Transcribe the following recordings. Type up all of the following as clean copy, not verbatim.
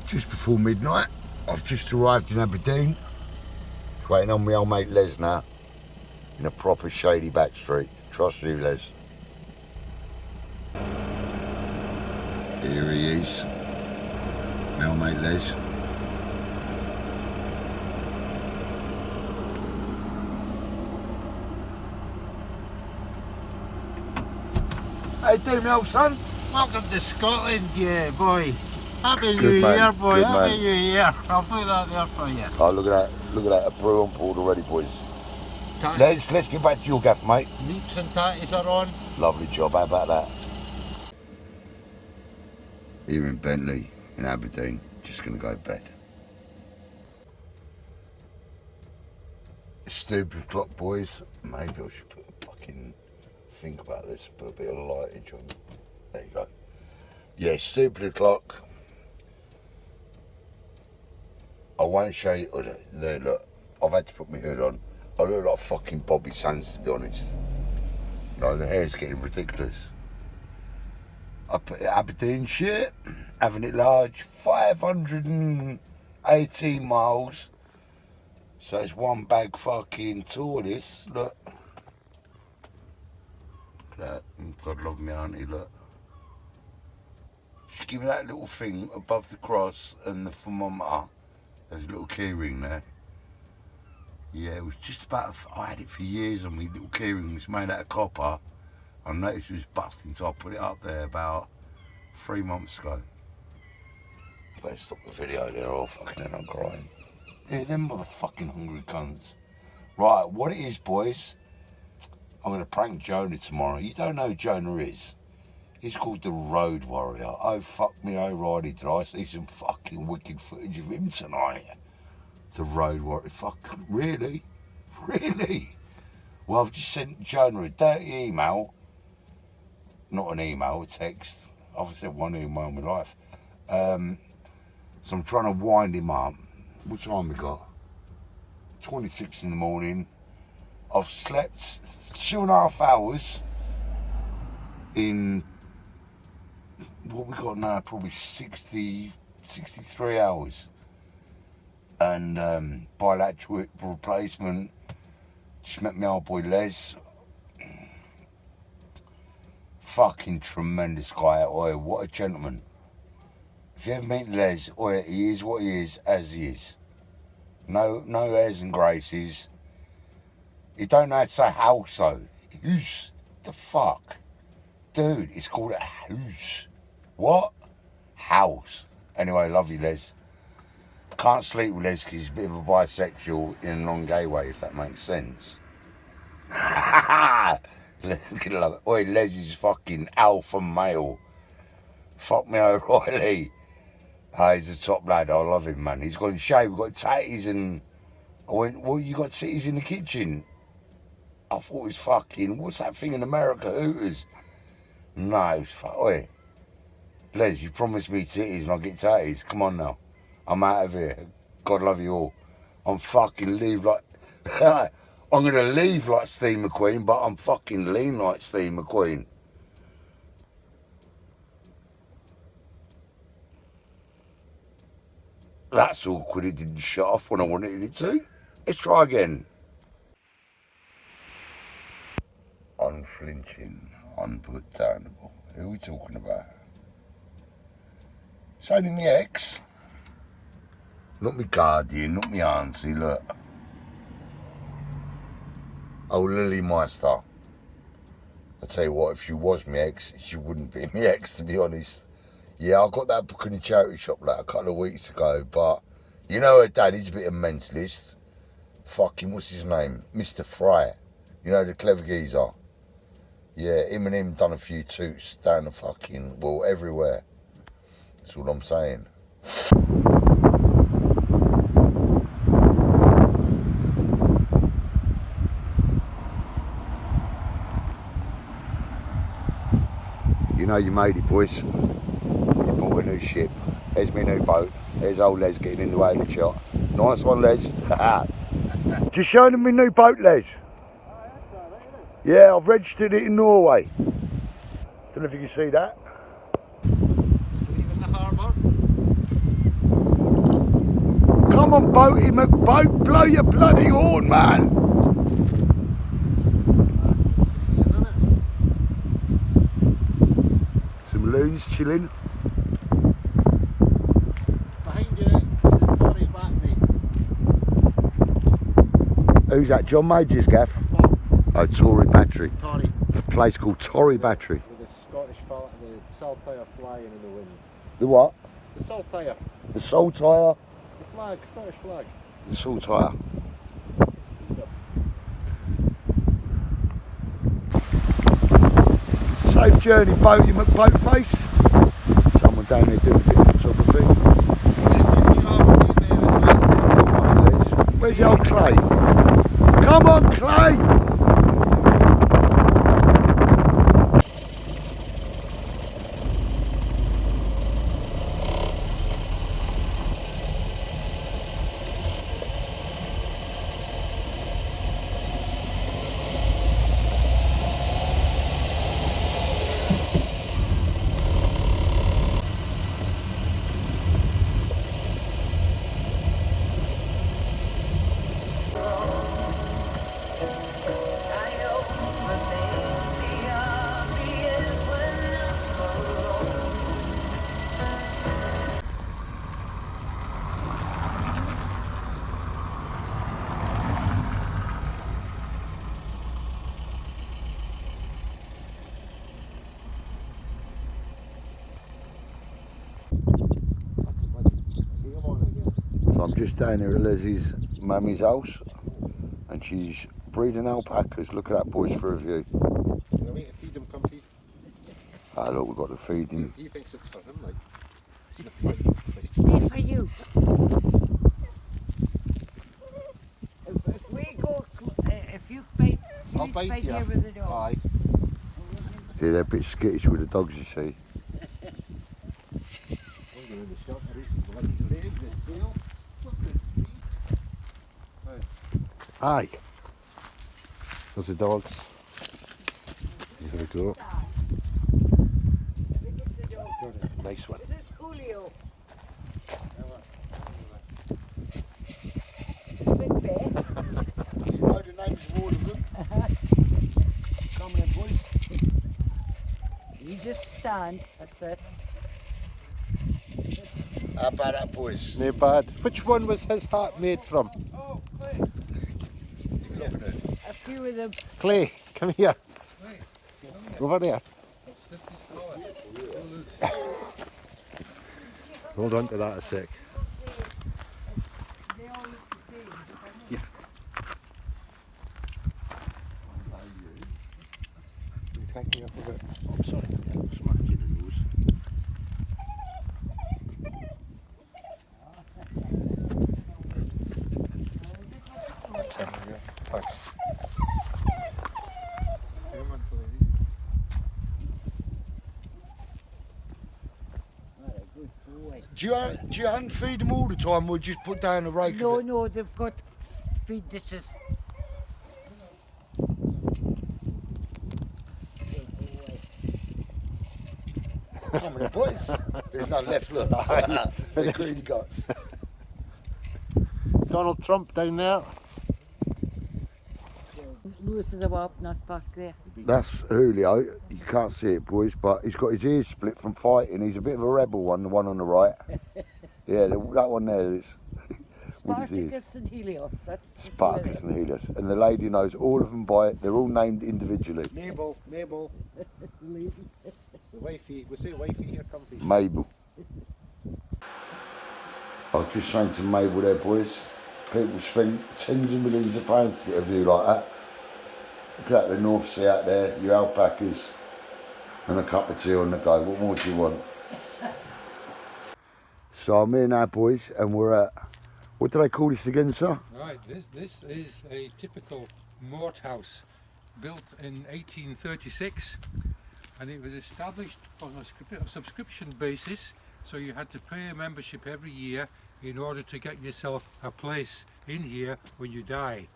just before midnight. I've just arrived in Aberdeen. Just waiting on my old mate Les now. In a proper shady back street. Trust you, Les. Here he is. My old mate Les. How you doing, my old son? Welcome to Scotland, yeah, boy. Happy Good New man, Year, boy. good Happy man. New Year. I'll put that there for you. Oh, look at that. Look at that. A brew on board already, boys. Tatties, Let's get back to your gaff, mate. Leaps and tatties are on. Lovely job. How about that? Here in Bentley, in Aberdeen. Just going to go to bed. Stupid clock, boys. Maybe I should put a fucking... Think about this. Put a bit of lightage on. There you go. Yeah, stupid clock. I won't show you. There, look. I've had to put my hood on. I look like fucking Bobby Sands, to be honest. No, the hair's getting ridiculous. Up at Aberdeen shit, having it large, 518 miles. So it's one bag fucking tour, this. Look. Look at that. God love me auntie, look. She's giving that little thing above the cross and the thermometer. There's a little keyring there. Yeah, it was just about, I had it for years on me, little keyring. It's made out of copper. I noticed it was busting, so I put it up there about 3 months ago. Better stop the video, they're all fucking in on crying. Yeah, them motherfucking hungry cunts. Right, what it is, boys, I'm going to prank Jonah tomorrow. You don't know who Jonah is? He's called the Road Warrior. Oh, fuck me, oh, Riley, did I see some fucking wicked footage of him tonight? The Road Warrior. Fuck, really? Really? Well, I've just sent Jonah a dirty email. Not an email, a text. I've sent one email in my life. So I'm trying to wind him up. What time we got? 26 in the morning. I've slept 2.5 hours in what we got now, probably 63 hours. And bilateral hip replacement. Just met my old boy Les. Fucking tremendous guy. Oi, what a gentleman. If you ever meet Les, oi, he is what he is, as he is. No airs and graces. He don't know how to say house though. Who's the fuck? Dude, it's called a house. What? House. Anyway, love you, Les. Can't sleep with Les because he's a bit of a bisexual in a non-gay way, if that makes sense. Les, gonna love it. Oi, Les is fucking alpha male. Fuck me, O'Reilly. He's a top lad. I love him, man. He's got in shape. We've got tatties and... I went, well, you got titties in the kitchen? I thought it was fucking... What's that thing in America? Hooters? No, oi. Les, you promised me titties and I'll get tatties. Come on now. I'm out of here. God love you all. I'm fucking leave like... I'm going to leave like Steve McQueen, but I'm fucking lean like Steve McQueen. That's awkward. It didn't shut off when I wanted it to. Let's try again. Unflinching, unputdownable. Who are we talking about? It's only my ex. Not my guardian, not my auntie, look. Oh, Lily Meister. I tell you what, if she was my ex, she wouldn't be my ex, to be honest. Yeah, I got that book in the charity shop like a couple of weeks ago, but you know her daddy's a bit of a mentalist. Fucking, what's his name? Mr. Fry. You know, the clever geezer. Yeah, him and him done a few toots down the fucking, well, everywhere. That's all I'm saying. You know you made it, boys. You bought a new ship. There's my new boat. There's old Les getting in the way of the shot. Nice one, Les. Just showing them my new boat, Les. Yeah, I've registered it in Norway. Don't know if you can see that. Leaving the harbour. on, Boaty McBoat, blow your bloody horn, man. Some loons chilling. Behind you, the Tory battery. Who's that? John Major's gaff? Oh, Tory Battery. Tory. A place called Tory Battery. With the Scottish flag, the saltire flying in the wind. The what? The saltire. The saltire. The flag, Scottish flag. The saltire. Safe journey, Boaty McBoatface. Someone down there doing a bit of photography. Where's the old Clay? Come on, Clay! So I'm just down here at Leslie's mummy's house and she's breeding alpacas. Look at that, boys, for a view. You need to feed them comfy. Ah, look, we've got to feed him. He thinks it's for him, like. Hey, for you. If we go, if you bite, I'll bite you. here with the dog. Aye. See, they're a bit skittish with the dogs, you see. I'm going in the shop, I eat bloody leg, the tail. Look at Aye. There's the dogs. Here we go. Nice one. This is Julio. Big bear. You know the names of all of them? Come on, boys. You just stand, that's it. How about that, boys? No bad. Which one was his hat made from? A few of them. Clay, come here. Over there. Hold on to that a sec. They all look the same. Yeah. You take me up a bit. I'm sorry, yeah, I'm smoking in yours. Thanks. Good boy. Do you hand feed them all the time or just put down a rake No, of it? no, they've got feed dishes. Come on, boys. There's none left, look. They're greedy guts. Donald Trump down there. Lewis is about not back there. That's Julio. You can't see it, boys, but he's got his ears split from fighting. He's a bit of a rebel one, the one on the right. Yeah, that one there is. With his ears. Spartacus and Helios. That's Spartacus and Helios. And the lady knows all of them by it. They're all named individually. Mabel, the wifey. We say wifey here, comfy. Mabel. I was just saying to Mabel there, boys, people spend tens of millions of pounds to get a view like that. Look at the North Sea out there, your alpacas, and a cup of tea on the go. What more do you want? So I'm here now, boys, and we're at, what do they call this again, sir? Right, this is a typical mort house built in 1836, and it was established on a subscription basis, so you had to pay a membership every year in order to get yourself a place in here when you die.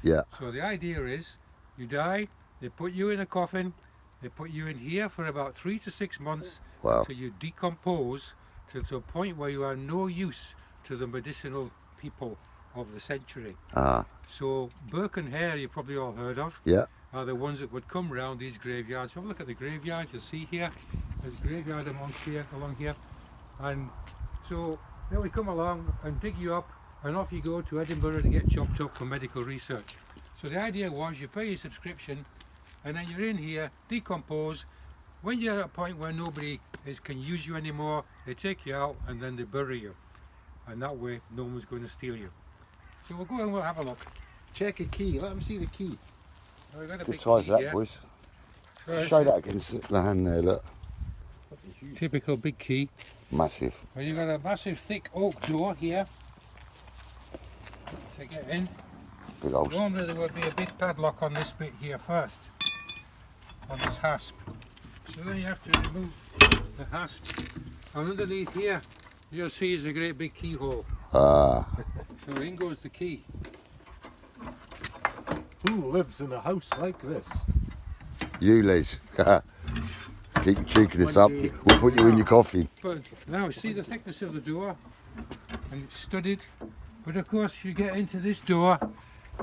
Yeah. So the idea is, you die, they put you in a coffin, they put you in here for about 3 to 6 months Wow. until you decompose to a point where you are no use to the medicinal people of the century. Ah, So Burke and Hare, you probably all heard of, yeah. are the ones that would come round these graveyards. Have a look at the graveyard. You'll see here, there's a graveyard along here, and so they would come along and dig you up, and off you go to Edinburgh to get chopped up for medical research. So the idea was you pay your subscription, and then you're in here, decompose. When you're at a point where nobody can use you anymore, they take you out and then they bury you, and that way no one's going to steal you. So we'll go and we'll have a look. Check a key. Let them see the key. We've got a Good big size key that, here. boys. So Show it's that against the hand there, look. a typical big key. Massive. Well, you've got a massive thick oak door here to get in. Big old. Normally there would be a big padlock on this bit here first, on this hasp. So then you have to remove the hasp, and underneath here you'll see is a great big keyhole. Ah, So in goes the key. Who lives in a house like this? you, Les. Keep cheeking us One up. day. We'll put you in your coffin. But now see the thickness of the door, and it's studded. But of course you get into this door,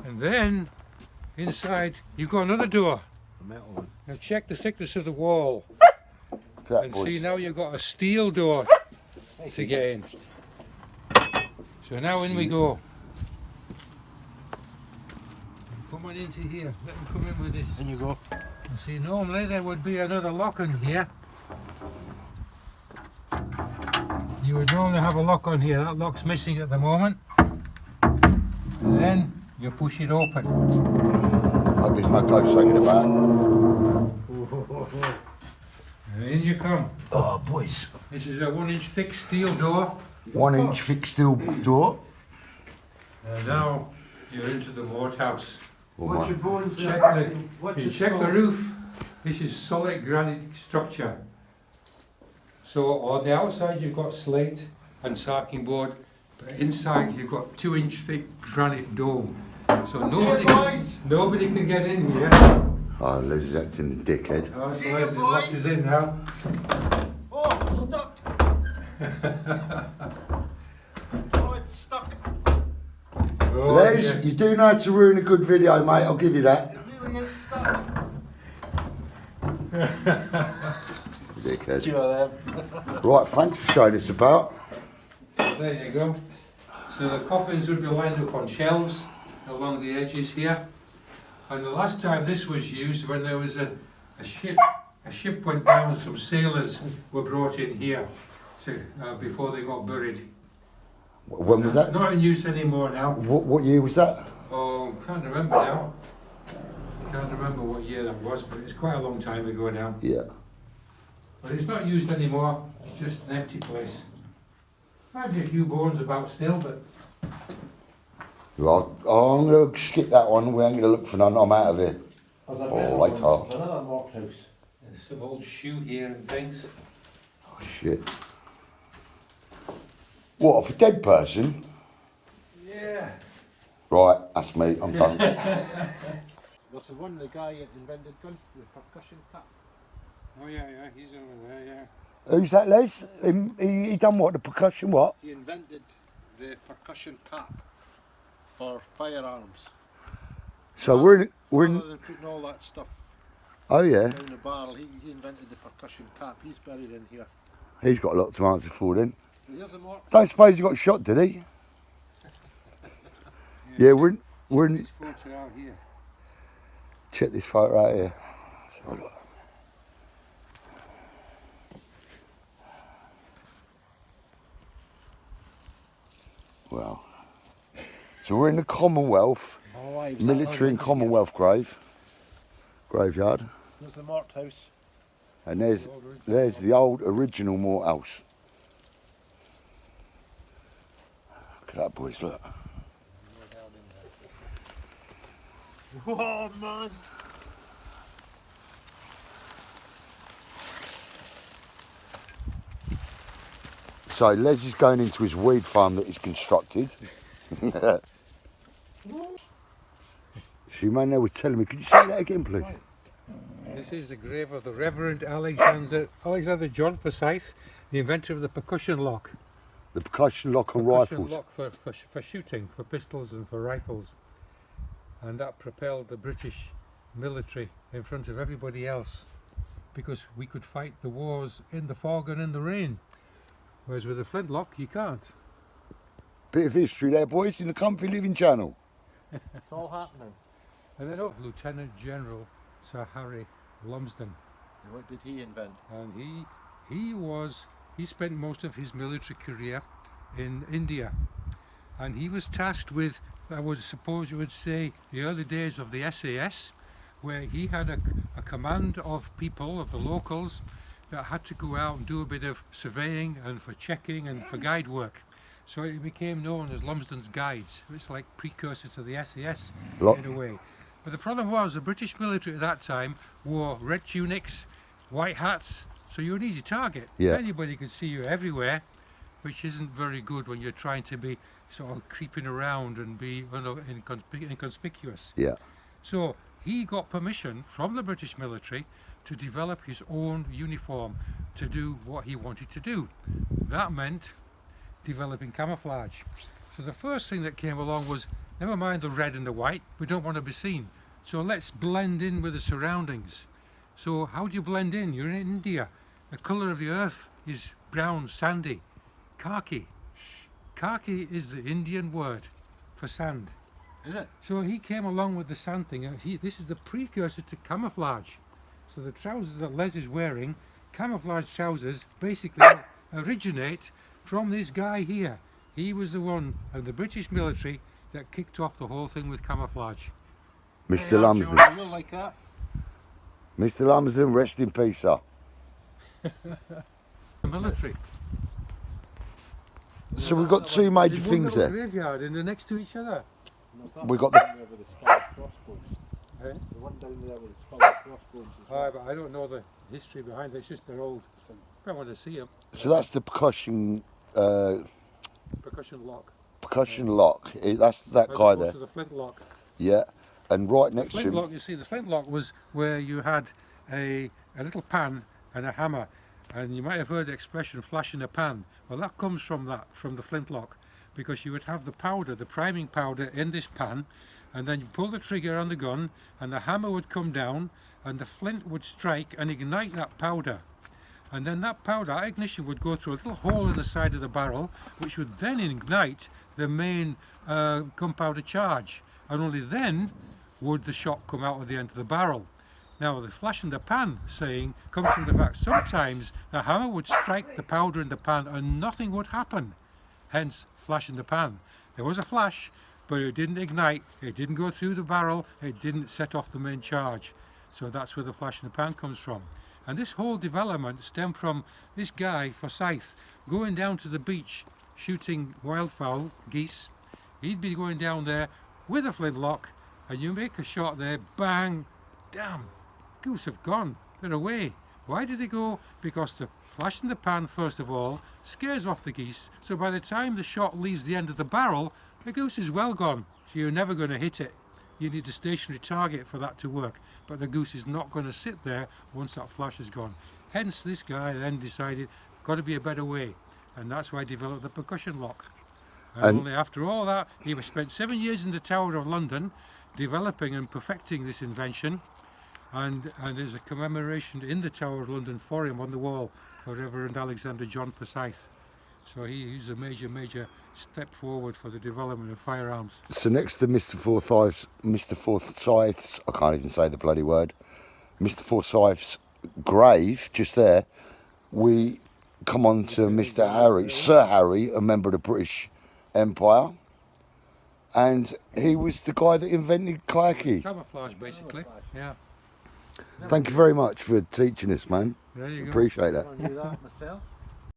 and then inside you've got another door. A metal one. Now check the thickness of the wall, Look at that, and boys. see now you've got a steel door to get in. So now in we go. Come on into here. Let them come in with this. In you go. You see, normally there would be another lock on here. You would normally have a lock on here. That lock's missing at the moment. And then you push it open. Hope there's no ghost hanging about. And in you come. Oh, boys. This is a 1-inch thick steel door. 1 inch thick steel door. And now you're into the mort house. Oh, What's my. your bones? You check the roof. This is solid granite structure. So on the outside you've got slate and sarking board, but inside you've got 2-inch thick granite dome. So nobody can get in here. Oh, Les is acting the dickhead. Oh, so Les has locked us in now. Oh, it's stuck. Oh, it's stuck. Oh, Les, dear. you do know how to ruin a good video, mate. I'll give you that. It really is stuck. Dickhead. Two of them. Right, thanks for showing us about. There you go. So the coffins would be lined up on shelves along the edges here. And the last time this was used, when there was a ship went down, some sailors were brought in here to, before they got buried. When was It's that? not in use anymore now. What year was that? Oh, can't remember now. Can't remember what year that was, but it's quite a long time ago now. Yeah. But it's not used anymore. It's just an empty place. Might be a few bones about still, but Well, I'm going to skip that one. We ain't going to look for none. I'm out of here. There's Oh, metal later. one. There's another mock house. there's some old shoe here and things. Oh, shit. What, for a dead person? Yeah. Right, that's me. I'm done. That's the one the guy that invented gun, the percussion cap. Oh yeah, he's over there, yeah. Who's that, Les? He done what? The percussion what? He invented the percussion cap for firearms. So we're in... Rather than putting all that stuff Oh, yeah. down the barrel, he invented the percussion cap. He's buried in here. He's got a lot to answer for then. Here's a mark. Don't suppose he got shot, did he? Yeah, we're in... This photo out here. Check this photo out here. Let's have a look. Well, so we're in the Commonwealth, Oh, aye, was that military and one? Commonwealth graveyard, There's the Mort house. and there's the old original Mort house. Look at that, boys, look. Oh, man. So Les is going into his weed farm that he's constructed. So your man there was telling me, could you say that again, please? This is the grave of the Reverend Alexander John Forsyth, the inventor of the percussion lock. The percussion lock on percussion rifles. lock for shooting, for pistols and for rifles. And that propelled the British military in front of everybody else, because we could fight the wars in the fog and in the rain. Whereas with a flintlock, you can't. Bit of history there, boys, in the Comfy Living channel. It's all happening. And then Lieutenant General Sir Harry Lumsden. What did he invent? And he spent most of his military career in India. And he was tasked with, I would suppose you would say, the early days of the SAS, where he had a command of people, of the locals, that had to go out and do a bit of surveying and for checking and for guide work. So it became known as Lumsden's Guides. It's like precursor to the SAS in a way. But the problem was the British military at that time wore red tunics, white hats, so you're an easy target. Yeah. Anybody could see you everywhere, which isn't very good when you're trying to be sort of creeping around and be inconspicuous. Yeah. So he got permission from the British military to develop his own uniform to do what he wanted to do. That meant developing camouflage. So the first thing that came along was, never mind the red and the white, we don't want to be seen. So let's blend in with the surroundings. So how do you blend in? You're in India. The colour of the earth is brown, sandy. Khaki. Khaki is the Indian word for sand. Is it? So he came along with the sand thing. This is the precursor to camouflage. So the trousers that Les is wearing, camouflage trousers, basically originate from this guy here. He was the one of the British military that kicked off the whole thing with camouflage. Mr. Lumsden. Johnny, you'll like that. Mr. Lumsden, rest in peace, sir. The military. So we've got two major There's one things little there. graveyard and they're next to each other. We got the- Down there with the skull and crossbones. Eh? The one down there with the skull and crossbones. as well. Aye, but I don't know the history behind it. It's just they're old. I want to see them. So that's the percussion Percussion lock. lock. That's that As guy opposed there. to the flintlock. Yeah. And right The next to flintlock, him. you see, the flintlock was where you had a little pan and a hammer, and you might have heard the expression "flash in a pan." Well, that comes from the flintlock, because you would have the powder, the priming powder, in this pan, and then you pull the trigger on the gun, and the hammer would come down, and the flint would strike and ignite that powder. And then that powder, that ignition, would go through a little hole in the side of the barrel, which would then ignite the main gunpowder charge, and only then would the shot come out of the end of the barrel. Now, the flash in the pan saying comes from the fact sometimes the hammer would strike the powder in the pan and nothing would happen. Hence, flash in the pan. There was a flash, but it didn't ignite, it didn't go through the barrel, it didn't set off the main charge. So that's where the flash in the pan comes from. And this whole development stemmed from this guy, Forsyth, going down to the beach shooting wildfowl, geese. He'd be going down there with a flintlock, and you make a shot there, bang, damn, goose have gone, they're away. Why did they go? Because the flash in the pan, first of all, scares off the geese, so by the time the shot leaves the end of the barrel, the goose is well gone, so you're never going to hit it. You need a stationary target for that to work, but the goose is not going to sit there once that flash is gone. Hence, this guy then decided, got to be a better way, and that's why he developed the percussion lock. And only after all that, he spent 7 years in the Tower of London, developing and perfecting this invention, and there's a commemoration in the Tower of London for him on the wall for Reverend Alexander John Forsyth. So he's a major step forward for the development of firearms. So next to Mr. Forsyth's, I can't even say the bloody word, Mr. Forsyth's grave, just there, we come on to Mr. Harry, Sir Harry, a member of the British Empire, and he was the guy that invented khaki. Camouflage, basically. Yeah. Thank you very much for teaching us, man. There you go. Appreciate that. I knew that myself.